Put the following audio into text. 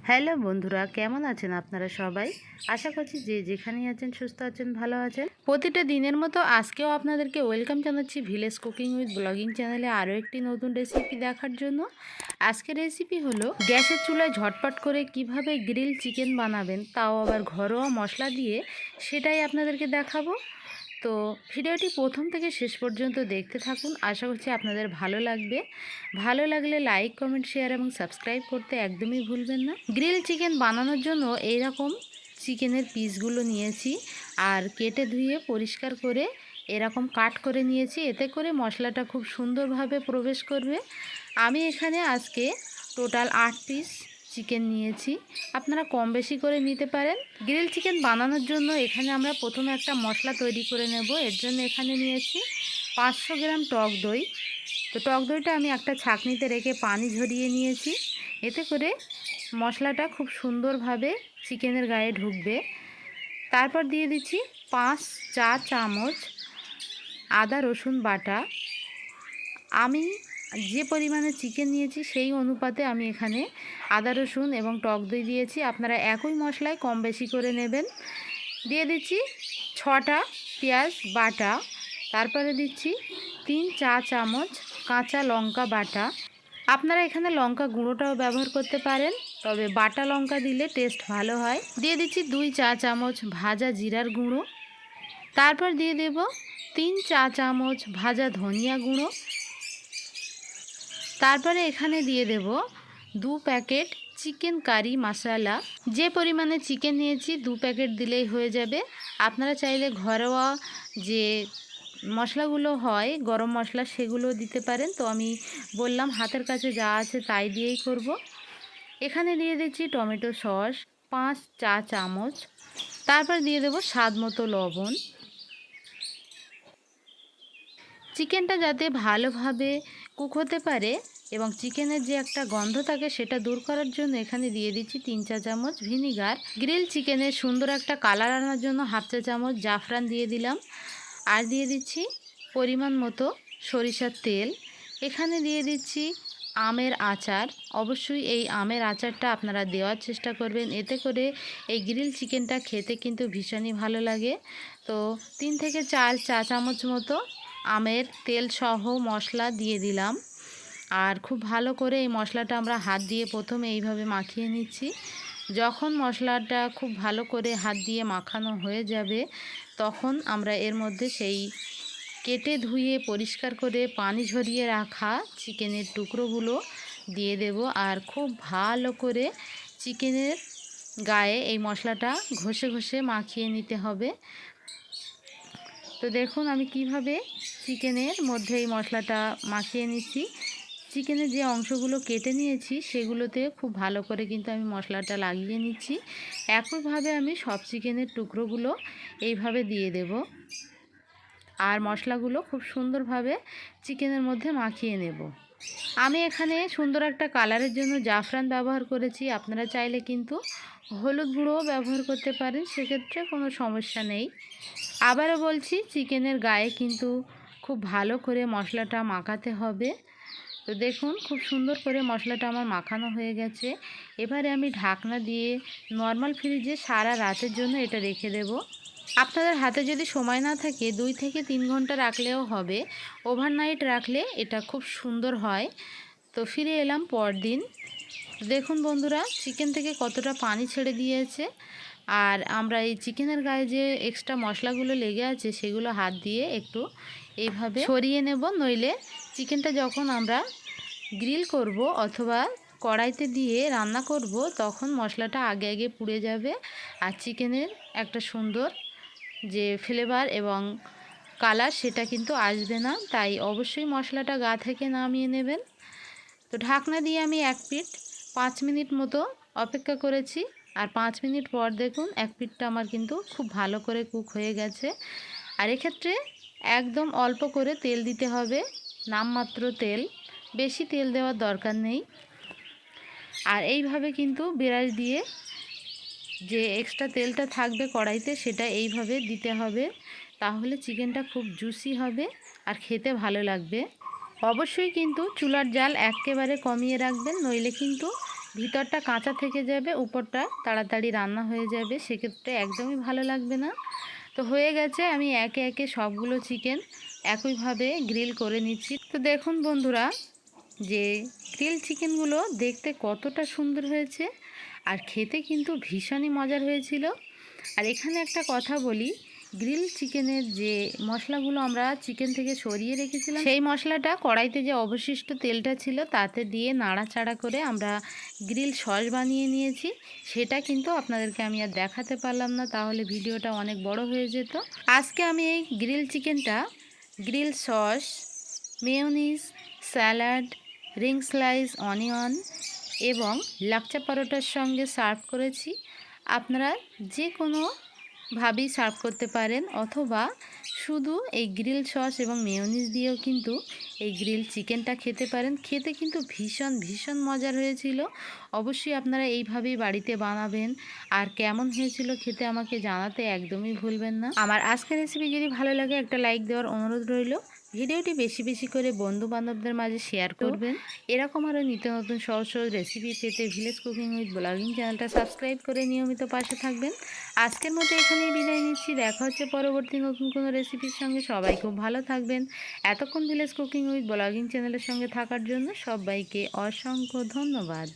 Hello বন্ধুরা, কেমন আছেন আপনারা সবাই? আশা করছি যে যেখানেই আছেন সুস্থ আছেন, ভালো আছেন। প্রতিটা দিনের মতো আজকেও আপনাদেরকে ওয়েলকাম জানাচ্ছি ভিলেজ কুকিং উইথ ব্লগিং চ্যানেলে আরও একটি নতুন রেসিপি দেখার জন্য। আজকের রেসিপি হলো গ্যাসের চুলায় ঝটপট করে কিভাবে গ্রিল চিকেন বানাবেন, তাও আবার ঘরোয়া মশলা দিয়ে, সেটাই আপনাদেরকে দেখাবো। তো ভিডিওটি প্রথম থেকে শেষ পর্যন্ত দেখতে থাকুন, আশা করছি আপনাদের ভালো লাগবে। ভালো লাগলে লাইক, কমেন্ট, শেয়ার এবং সাবস্ক্রাইব করতে একদমই ভুলবেন না। গ্রিল চিকেন বানানোর জন্য এইরকম চিকেনের পিসগুলো নিয়েছি আর কেটে ধুয়ে পরিষ্কার করে এরকম কাট করে নিয়েছি, এতে করে মশলাটা খুব সুন্দরভাবে প্রবেশ করবে। আমি এখানে আজকে টোটাল 8 পিস চিকেন নিয়েছি, আপনারা কম বেশি করে নিতে পারেন। গ্রিল চিকেন বানানোর জন্য এখানে আমরা প্রথমে একটা মশলা তৈরি করে নেব। এর জন্য এখানে নিয়েছি 500 গ্রাম টক দই। তো টক দইটা আমি একটা ছাঁকনিতে রেখে পানি ঝরিয়ে নিয়েছি, এতে করে মশলাটা খুব সুন্দরভাবে চিকেনের গায়ে ঢুকবে। তারপর দিয়ে দিচ্ছি 5 চা চামচ আদা রসুন বাটা। আমি যে পরিমাণে চিকেন নিয়েছি সেই অনুপাতে আমি এখানে আদা রসুন এবং টক দই দিয়েছি, আপনারা একই মশলায় কম বেশি করে নেবেন। দিয়ে দিচ্ছি 6টা পেঁয়াজ বাটা। তারপরে দিচ্ছি 3 চা চামচ কাঁচা লঙ্কা বাটা। আপনারা এখানে লঙ্কা গুঁড়োটাও ব্যবহার করতে পারেন, তবে বাটা লঙ্কা দিলে টেস্ট ভালো হয়। দিয়ে দিচ্ছি 2 চা চামচ ভাজা জিরার গুঁড়ো। তারপর দিয়ে দেব 3 চা চামচ ভাজা ধনিয়া গুঁড়ো। তারপরে এখানে দিয়ে দেব 2 প্যাকেট চিকেন কারি মশলা। যে পরিমাণে চিকেন নিয়েছি 2 প্যাকেট দিলেই হয়ে যাবে। আপনারা চাইলে ঘরোয়া যে মশলাগুলো হয় গরম মশলা, সেগুলো দিতে পারেন। তো আমি বললাম হাতের কাছে যা আছে তাই দিয়েই করব। এখানে দিয়ে দিচ্ছি টমেটো সস 5 চা চামচ। তারপর দিয়ে দেব স্বাদ মতো লবণ। চিকেনটা যাতে ভালোভাবে কুক হতে পারে এবং চিকেনের যে একটা গন্ধ থাকে সেটা দূর করার জন্য এখানে দিয়ে দিচ্ছি 3 চা চামচ ভিনিগার। গ্রিল চিকেনের সুন্দর একটা কালার আনার জন্য হাফ চা চামচ জাফরান দিয়ে দিলাম। আর দিয়ে দিচ্ছি পরিমাণ মতো সরিষার তেল। এখানে দিয়ে দিচ্ছি আমের আচার। অবশ্যই এই আমের আচারটা আপনারা দেওয়ার চেষ্টা করবেন, এতে করে এই গ্রিল চিকেনটা খেতে কিন্তু ভীষণই ভালো লাগে। তো 3 থেকে 4 চা চামচ মতো আমের তেল সহ মশলা দিয়ে দিলাম। আর খুব ভালো করে এই মশলাটা আমরা হাত দিয়ে প্রথমে এইভাবে মাখিয়ে নিচ্ছি। যখন মশলাটা খুব ভালো করে হাত দিয়ে মাখানো হয়ে যাবে, তখন আমরা এর মধ্যে সেই কেটে ধুয়ে পরিষ্কার করে পানি ঝরিয়ে রাখা চিকেনের টুকরোগুলো দিয়ে দেব। আর খুব ভালো করে চিকেনের গায়ে এই মশলাটা ঘষে ঘষে মাখিয়ে নিতে হবে। তো দেখুন আমি কিভাবে চিকেনের মধ্যে এই মশলাটা মাখিয়ে নিচ্ছি। চিকেনের যে অংশগুলো কেটে নিয়েছি সেগুলোতে খুব ভালো করে কিন্তু আমি মশলাটা লাগিয়ে নিচ্ছি। একইভাবে আমি সব চিকেনের টুকরোগুলো এইভাবে দিয়ে দেব আর মশলাগুলো খুব সুন্দরভাবে চিকেনের মধ্যে মাখিয়ে নেব। আমি এখানে সুন্দর একটা কালারের জন্য জাফরান ব্যবহার করেছি, আপনারা চাইলে কিন্তু হলুদ গুঁড়োও ব্যবহার করতে পারেন, সেক্ষেত্রে কোনো সমস্যা নেই। আবারও বলছি, চিকেনের গায়ে কিন্তু খুব ভালো করে মশলাটা মাখাতে হবে। তো দেখুন খুব সুন্দর করে মশলাটা আমার মাখানো হয়ে গেছে। এবারে আমি ঢাকনা দিয়ে নর্মাল ফ্রিজে সারা রাতের জন্য এটা রেখে দেব। আপনাদের হাতে যদি সময় না থাকে 2 থেকে 3 ঘন্টা রাখলেও হবে, ওভারনাইট রাখলে এটা খুব সুন্দর হয়। তো ফিরে এলাম পরদিন। দেখুন বন্ধুরা, চিকেন থেকে কতটা পানি ছেড়ে দিয়েছে। আর আমরা এই চিকেনের গায়ে যে এক্সট্রা মশলাগুলো লেগে আছে সেগুলো হাত দিয়ে একটু এইভাবে সরিয়ে নেব, নইলে চিকেনটা যখন আমরা গ্রিল করব অথবা কড়াইতে দিয়ে রান্না করব তখন মশলাটা আগে আগে পুড়ে যাবে আর চিকেনের একটা সুন্দর যে ফ্লেভার এবং কালার সেটা কিন্তু আসবে না। তাই অবশ্যই মশলাটা গা থেকে নামিয়ে নেবেন। তো ঢাকনা দিয়ে আমি 1 পিঠ 5 মিনিট মতো অপেক্ষা করেছি। আর 5 মিনিট পর দেখুন 1 পিঠটা আমার কিন্তু খুব ভালো করে কুক হয়ে গেছে। আর এক্ষেত্রে একদম অল্প করে তেল দিতে হবে, নামমাত্র তেল, বেশি তেল দেওয়ার দরকার নেই। আর এইভাবে কিন্তু ব্রাশ দিয়ে যে এক্সট্রা তেলটা থাকবে কড়াইতে সেটা এইভাবে দিতে হবে, তাহলে চিকেনটা খুব জুসি হবে আর খেতে ভালো লাগবে। অবশ্যই কিন্তু চুলার জাল একেবারে কমিয়ে রাখবেন, নইলে কিন্তু ভিতরটা কাঁচা থেকে যাবে, উপরটা তাড়াতাড়ি রান্না হয়ে যাবে, সেক্ষেত্রে একদমই ভালো লাগবে না। তো হয়ে গেছে, আমি একে একে সবগুলো চিকেন একইভাবে গ্রিল করে নিচ্ছি। তো দেখুন বন্ধুরা, যে গ্রিল চিকেনগুলো দেখতে কতটা সুন্দর হয়েছে আর খেতে কিন্তু ভীষণই মজার হয়েছিল। আর এখানে একটা কথা বলি, গ্রিল চিকেনের যে মশলাগুলো আমরা চিকেন থেকে সরিয়ে রেখেছিলাম, সেই মশলাটা কড়াইতে যে অবশিষ্ট তেলটা ছিল তাতে দিয়ে নাড়াচাড়া করে আমরা গ্রিল সস বানিয়ে নিয়েছি। সেটা কিন্তু আপনাদেরকে আমি আর দেখাতে পারলাম না, তাহলে ভিডিওটা অনেক বড় হয়ে যেত। আজকে আমি এই গ্রিল চিকেনটা grill sauce, mayonnaise, salad, ring slice onion এবং লাচ্চা পরোটার সঙ্গে সার্ভ করেছি। আপনারা যে কোনোভাবেই সার্ভ করতে পারেন, অথবা শুধু এই গ্রিল সস এবং মেয়োনিজ দিয়েও কিন্তু এই গ্রিল চিকেনটা খেতে পারেন। খেতে কিন্তু ভীষণ ভীষণ মজার হয়েছিল। অবশ্যই আপনারা এইভাবেই বাড়িতে বানাবেন, আর কেমন হয়েছিল খেতে আমাকে জানাতে একদমই ভুলবেন না। আমার আজকের রেসিপি যদি ভালো লাগে একটা লাইক দেওয়ার অনুরোধ রইল। ভিডিওটি বেশি বেশি করে বন্ধু বান্ধবদের মাঝে শেয়ার করবেন। এরকম আরও নিত্য নতুন সহজ সহজ রেসিপি পেতে ভিলেজ কুকিং উইথ ব্লগিং চ্যানেলটা সাবস্ক্রাইব করে নিয়মিত পাশে থাকবেন। আজকের মতো এখানেই বিদায় নিচ্ছি, দেখা হচ্ছে পরবর্তী নতুন কোনো রেসিপির সঙ্গে। সবাই খুব ভালো থাকবেন। এতক্ষণ ভিলেজ কুকিং উইথ ব্লগিং চ্যানেলের সঙ্গে থাকার জন্য সবাইকে অসংখ্য ধন্যবাদ।